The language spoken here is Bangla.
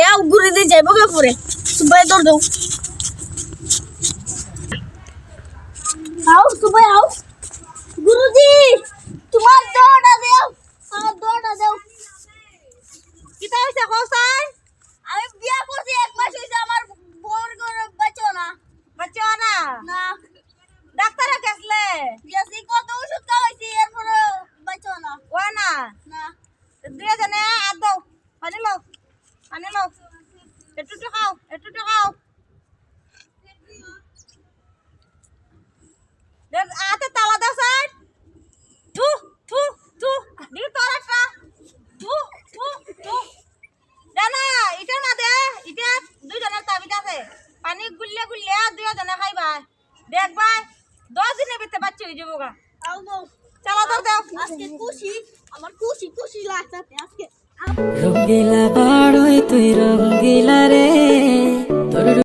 आओ गुरु दे जाइबो के पूरे सुबह दौड़ दो आओ सुबह आओ गुरुजी তোমার দৌড়া দাও আমার দৌড়া দাও কিতা হইছে কসাই আমি বিয়া করছি এক মাস হইছে আমার বউর করে বাঁচো না না না ডাক্তারে গেছলে গেছি কত ওষুধ খাওয়াইছি এরপরে বাঁচো না ও না না দুই জনে আর দাও পানি লও একটু খাও আতে তালা দাও স্যার থু থু থু দি তোরাটা থু থু থু জানা এটা না দে এটা দুই জনের তাবিজ আছে পানি গুলিয়ে দুই জনে খাইবা দেখবা 10 দিনের ভিতরে বাচ্চা হয়ে যাবো গা আও গো চালা দাও দাও আজকে খুশি আমার খুশি লাগছে আজকে রঙ্গিলা বাড়ই তুই রং